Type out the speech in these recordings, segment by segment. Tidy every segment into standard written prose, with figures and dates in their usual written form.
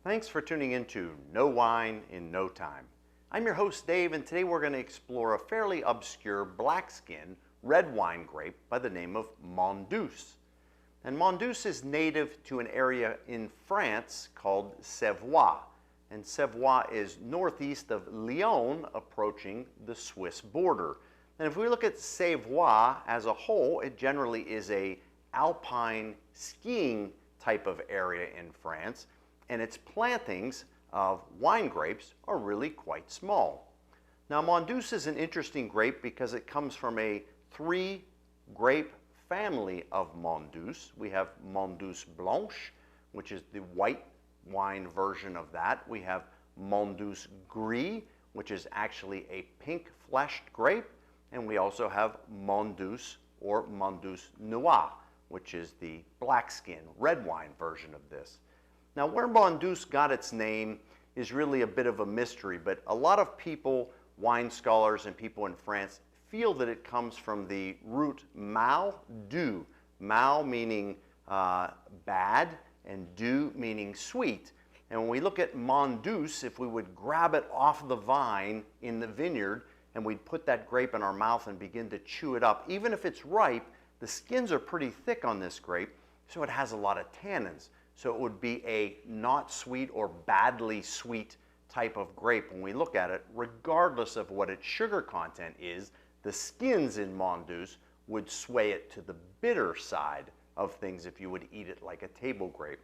Thanks for tuning in to No Wine in No Time. I'm your host Dave, and today we're going to explore a fairly obscure black skin red wine grape by the name of Mondeuse. And Mondeuse is native to an area in France called Savoie. And Savoie is northeast of Lyon, approaching the Swiss border. And if we look at Savoie as a whole, it generally is a alpine skiing type of area in France, and its plantings of wine grapes are really quite small. Now, Mondeuse is an interesting grape because it comes from a three-grape family of Mondeuse. We have Mondeuse Blanche, which is the white wine version of that. We have Mondeuse Gris, which is actually a pink-fleshed grape. And we also have Mondeuse or Mondeuse Noire, which is the black skin red wine version of this. Now, where Mondeuse got its name is really a bit of a mystery, but a lot of people, wine scholars and people in France, feel that it comes from the root mal-du, mal meaning bad and du meaning sweet. And when we look at Mondeuse, if we would grab it off the vine in the vineyard and we'd put that grape in our mouth and begin to chew it up, even if it's ripe, the skins are pretty thick on this grape, so it has a lot of tannins. So it would be a not sweet or badly sweet type of grape when we look at it. Regardless of what its sugar content is, the skins in Mondeuse would sway it to the bitter side of things if you would eat it like a table grape.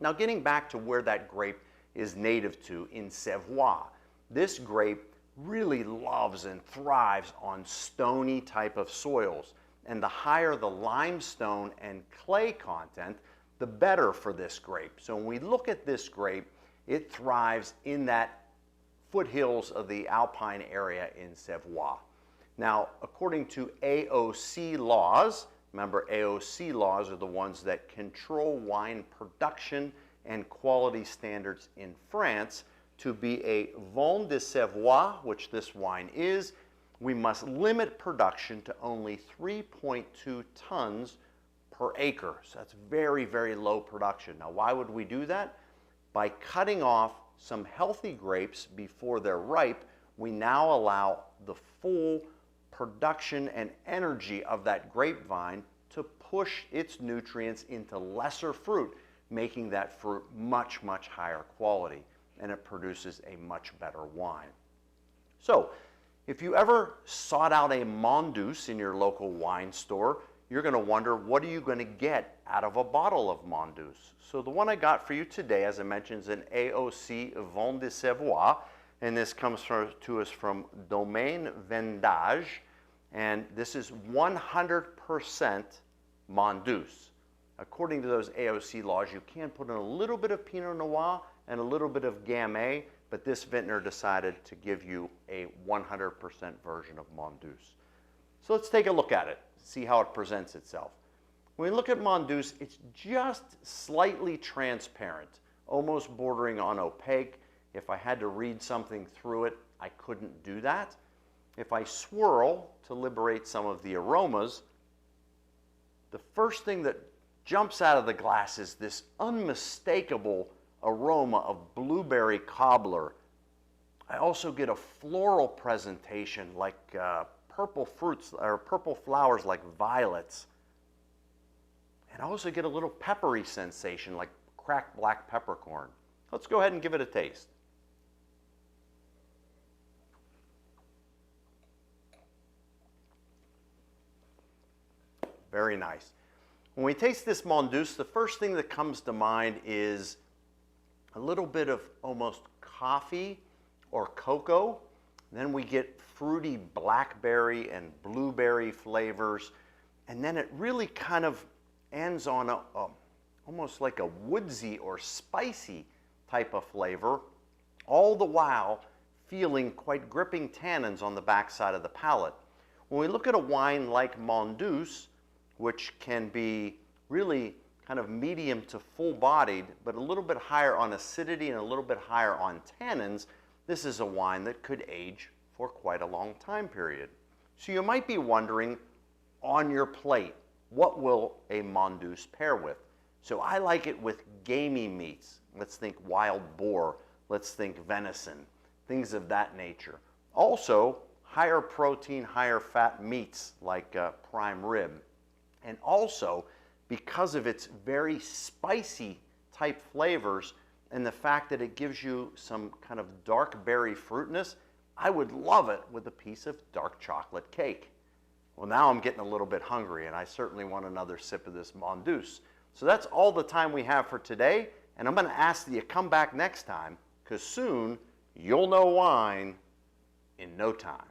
Now, getting back to where that grape is native to in Savoie, this grape really loves and thrives on stony type of soils. And the higher the limestone and clay content, the better for this grape. So when we look at this grape, it thrives in that foothills of the alpine area in Savoie. Now, according to AOC laws, remember AOC laws are the ones that control wine production and quality standards in France. To be a vin de Savoie, which this wine is, we must limit production to only 3.2 tons per acre. So that's very, very low production. Now, why would we do that? By cutting off some healthy grapes before they're ripe, we now allow the full production and energy of that grapevine to push its nutrients into lesser fruit, making that fruit much, much higher quality, and it produces a much better wine. So, if you ever sought out a Mondeuse in your local wine store, you're going to wonder, what are you going to get out of a bottle of Mondeuse? So the one I got for you today, as I mentioned, is an AOC Vin de Savoie, and this comes to us from Domaine Vendage, and this is 100% Mondeuse. According to those AOC laws, you can put in a little bit of Pinot Noir and a little bit of Gamay, but this vintner decided to give you a 100% version of Mondeuse. So let's take a look at it, see how it presents itself. When we look at Mondeuse, it's just slightly transparent, almost bordering on opaque. If I had to read something through it, I couldn't do that. If I swirl to liberate some of the aromas, the first thing that jumps out of the glass is this unmistakable aroma of blueberry cobbler. I also get a floral presentation like purple fruits or purple flowers like violets. And I also get a little peppery sensation like cracked black peppercorn. Let's go ahead and give it a taste. Very nice. When we taste this Mondeuse, the first thing that comes to mind is a little bit of almost coffee or cocoa. Then we get fruity blackberry and blueberry flavors. And then it really kind of ends on almost like a woodsy or spicy type of flavor, all the while feeling quite gripping tannins on the backside of the palate. When we look at a wine like Mondeuse, which can be really kind of medium to full-bodied, but a little bit higher on acidity and a little bit higher on tannins, this is a wine that could age for quite a long time period. So you might be wondering, on your plate, what will a Mondeuse pair with? So I like it with gamey meats. Let's think wild boar, let's think venison, things of that nature. Also, higher protein, higher fat meats like prime rib. And also, because of its very spicy type flavors and the fact that it gives you some kind of dark berry fruitness, I would love it with a piece of dark chocolate cake. Well, now I'm getting a little bit hungry, and I certainly want another sip of this Mondeuse. So that's all the time we have for today, and I'm going to ask that you come back next time, because soon you'll know wine in no time.